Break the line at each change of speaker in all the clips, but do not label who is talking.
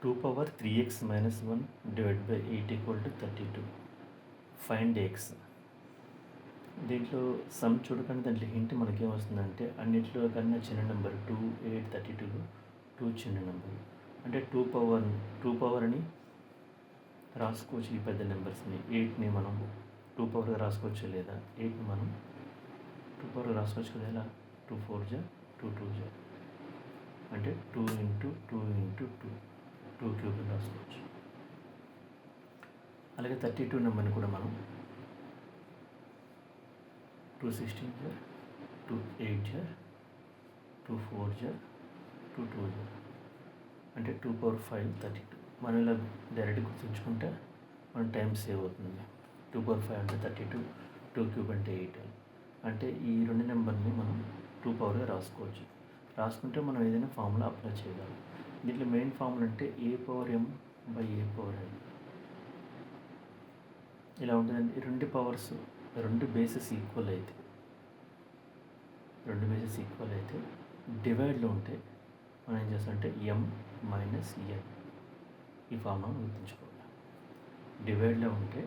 2 power 3x minus 1 divided by 8 equal to 32. Find x. దీంట్లో some చూడకండి, దాంట్లో hint మనకేమొస్తుందంటే అన్నింటిలో కన్నా చిన్న నెంబర్ 2, 8, 32 2 చిన్న నెంబర్. అంటే 2 పవర్ అని రాసుకోవచ్చు. ఈ పెద్ద నెంబర్స్ని 8ని మనం 2 పవర్గా రాసుకోవచ్చు, లేదా 8ని మనం 2 పవర్గా రాసుకోవచ్చు కదా. ఎలా 2 4 జా 2 2 జా అంటే 2 ఇంటూ 2 ఇంటూ 2 2 క్యూబ్ రాసుకోవచ్చు. అలాగే 32 నెంబర్ని కూడా మనం 2 16 జా 2 8 జా 2 4 జా 2 2 జా అంటే 2 పవర్ 5 32. మనం ఇలా డైరెక్ట్ గుర్తుంచుకుంటే మన టైం సేవ్ అవుతుంది. 2 పవర్ 5 అంటే 32, 2 క్యూబ్ అంటే 8. అంటే ఈ రెండు నెంబర్ని మనం 2 పవర్గా రాసుకోవచ్చు. రాసుకుంటే మనం ఏదైనా ఫార్ములా అప్లై చేయగలం. దీంట్లో మెయిన్ ఫార్ములా అంటే A power M by A power N. ఇలా ఉంటుందండి. రెండు పవర్స్, రెండు బేసెస్ ఈక్వల్ అయితే డివైడ్లో ఉంటే మనం ఏం చేస్తామంటే ఎం మైనస్ ఎన్, ఈ ఫార్ములా గుర్తుంచుకోవాలి. డివైడ్లో ఉంటే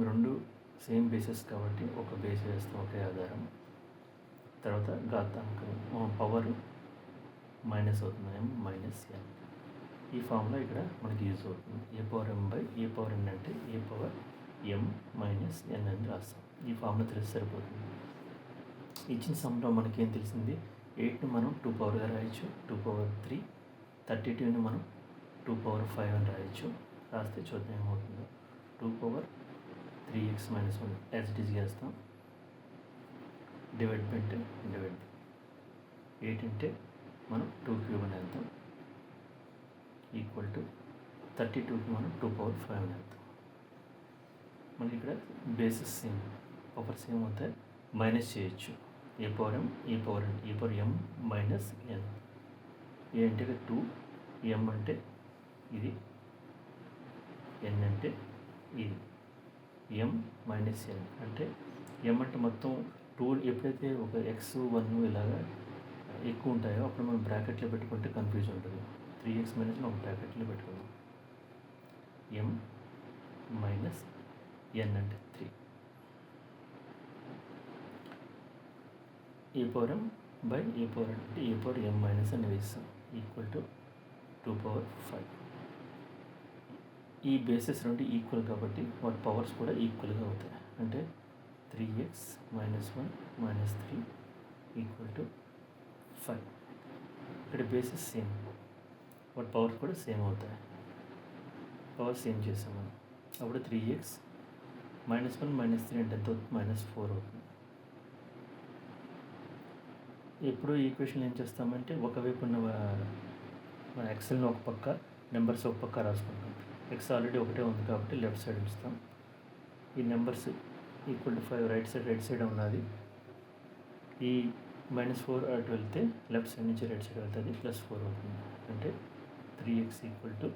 రెండు సేమ్ బేసెస్ కాబట్టి ఒక బేస్ వేస్తాం, ఒకే ఆధారం. తర్వాత ఘాతాంకం పవర్ మైనస్ అవుతుంది, ఎం మైనస్ ఎన్. ఈ ఫార్ములా ఇక్కడ మనకి యూజ్ అవుతుంది. A power M by A power N అంటే ఏ పవర్ ఎం మైనస్ ఎన్ అని రాస్తాం. ఈ ఫార్ములా తెలిసి సరిపోతుంది. ఇచ్చిన సమ్లో మనకేం తెలిసింది, 8ని మనం 2 పవర్గా రాయొచ్చు, 2 పవర్ 3. 32ని మనం 2 పవర్ 5 అని రాయొచ్చు. రాస్తే చూద్దాం ఏమవుతుందో. 2 power 3x minus 1 as it is చేస్తాం. డివైడ్ బై 8 అంటే మనం 2 క్యూబ్ అని వెళ్తాం, ఈక్వల్ టు 32కి మనం 2 పవర్ 5 అని వెళ్తాం. మనకి ఇక్కడ బేసిస్ సేమ్, పవర్ సేమ్ అవుతాయి, మైనస్ చేయొచ్చు. ఏ పవర్ ఎం ఏ పవర్ ఎన్, ఏ పవర్ ఎం మైనస్ ఎన్. ఏ అంటే 2, ఎం అంటే ఇది, ఎన్ అంటే ఇది. ఎం మైనస్ ఎన్ అంటే ఎం అంటే మొత్తం 2. ఎప్పుడైతే ఒక ఎక్స్ 1 ఇలాగా ఎక్కువ ఉంటాయో అప్పుడు మనం బ్రాకెట్లో పెట్టుకుంటే కన్ఫ్యూజ్ ఉంటుంది. 3x మైనస్ ఒక బ్రాకెట్లో పెట్టుకుందాం. ఎం మైనస్ ఎన్ అంటే 3. A power M by A power అంటే ఏ పవర్ ఎం మైనస్ అని వేస్తాం, ఈక్వల్ టు 2 పవర్ 5. ఈ బేసెస్ రెండు ఈక్వల్ కాబట్టి వాటి పవర్స్ కూడా ఈక్వల్గా అవుతాయి. అంటే 3x minus 1 minus 3 equal to 5. ఇక్కడ బేసెస్ సేమ్, వాటి పవర్స్ కూడా సేమ్ అవుతాయి. పవర్ సేమ్ చేస్తాం మనం. అప్పుడు 3x మైనస్ 1 మైనస్ 3 అంటే ఎంత అవుతుంది, మైనస్ 4 అవుతుంది. ఎప్పుడు ఈక్వేషన్ ఏం చేస్తామంటే ఒకవైపు ఉన్న మన ఎక్సెల్ని ఒక పక్క, నెంబర్స్ ఒక పక్క రాసుకుంటాం. ఎక్స్ ఆల్రెడీ ఒకటే ఉంది కాబట్టి లెఫ్ట్ సైడ్ ఇస్తాం. ఈ numbers equal to 5 right side ఉన్నది. ఈ -4 అటు వెళ్తే లెఫ్ట్ సైడ్ నుంచి రైట్ సైడ్ వెళ్తుంది, +4 అవుతుంది. అంటే 3x ఈక్వల్ టు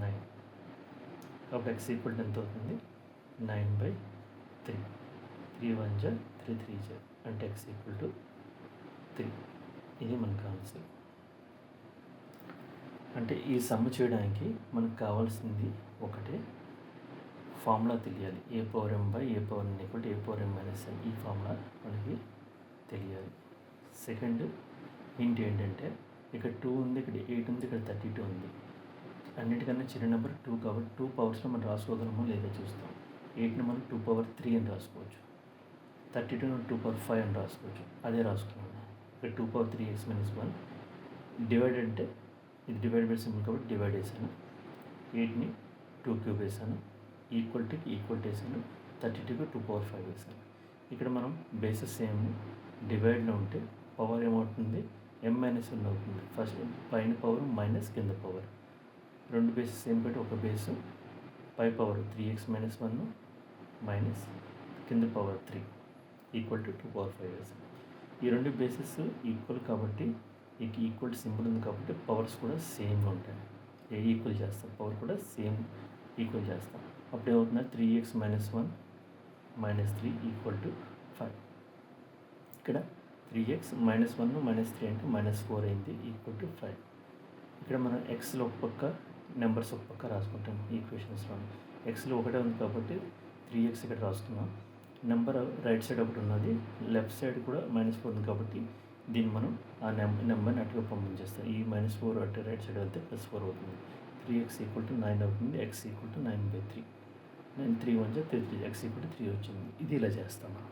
9. కాబట్టి x ఈక్వల్ టు ఎంత అవుతుంది, 9/3. 3 1 జా 3 3 జా అంటే x ఈక్వల్ టు 3. ఇది మనకు ఆన్సర్. అంటే ఈ సమ్ చేయడానికి మనకు కావాల్సింది ఒకటే, ఫార్ములా తెలియాలి. A power M by A power N equal to A power M minus N. ఈ ఫార్ములా మనకి తెలియాలి. సెకండ్ హింట్ ఏంటంటే ఇక్కడ 2 ఉంది, ఇక్కడ 8 ఉంది, ఇక్కడ 32 ఉంది. అన్నిటికన్నా చిన్న నెంబర్ 2 కాబట్టి 2 పవర్స్లో మనం రాసుకోగలమో లేదో చూస్తాం. 8ని మనం 2 పవర్ 3 అని రాసుకోవచ్చు, 32ని 2 పవర్ 5 అని రాసుకోవచ్చు. అదే రాసుకున్నాం. ఇక్కడ 2 పవర్ 3x మైనస్ 1 డివైడ్ అంటే ఇది డివైడ్ బై సింబల్ కాబట్టి డివైడ్ వేసాను. 8ని 2 క్యూబ్ వేసాను, ఈక్వల్ టు వేసాను. 32కి 2 పవర్ 5 వేసాను. ఇక్కడ మనం బేసెస్ సేమ్, డివైడ్లో ఉంటే పవర్ ఏమవుతుంది, ఎం మైనస్ 1 అవుతుంది. ఫస్ట్ పైన పవర్ మైనస్ కింద పవర్, రెండు బేసెస్ సేమ్ పెట్టి ఒక బేసు పై పవర్ 3x మైనస్ 1 మైనస్ కింద పవర్ 3 ఈక్వల్ టు 2 పవర్ 5 వేసాను. ఈ రెండు బేసెస్ ఈక్వల్ కాబట్టి ఈక్వల్ సింబల్ ఉంది కాబట్టి పవర్స్ కూడా సేమ్గా ఉంటాయి. ఏ ఈక్వల్ చేస్తాం, పవర్ కూడా సేమ్ ఈక్వల్ చేస్తాం. అప్పుడు ఏమవుతుంది, 3x minus 1 minus 3 equal to 5. ఇక్కడ 3x -1 -3 అంటే -4 అయింది, ఈక్వల్ టు 5. ఇక్కడ మనం ఎక్స్లో ఒక పక్క నెంబర్స్ ఒక పక్క రాసుకుంటాం ఈక్వేషన్స్లో. ఎక్స్లో ఒకటే ఉంది కాబట్టి 3x ఇక్కడ రాసుకున్నాం. నెంబర్ రైట్ సైడ్ ఒకటి ఉన్నది, లెఫ్ట్ సైడ్ కూడా -4 ఉంది కాబట్టి దీన్ని మనం ఆ నెంబర్ని అటుగా పంపించేస్తాం. ఈ -4 అటు రైట్ సైడ్ వెళ్తే +4 అవుతుంది. 3x = 9 అవుతుంది. x = 9/3. 3 1 3 x = 3 వచ్చింది. ఇది ఇలా చేస్తాం మనం.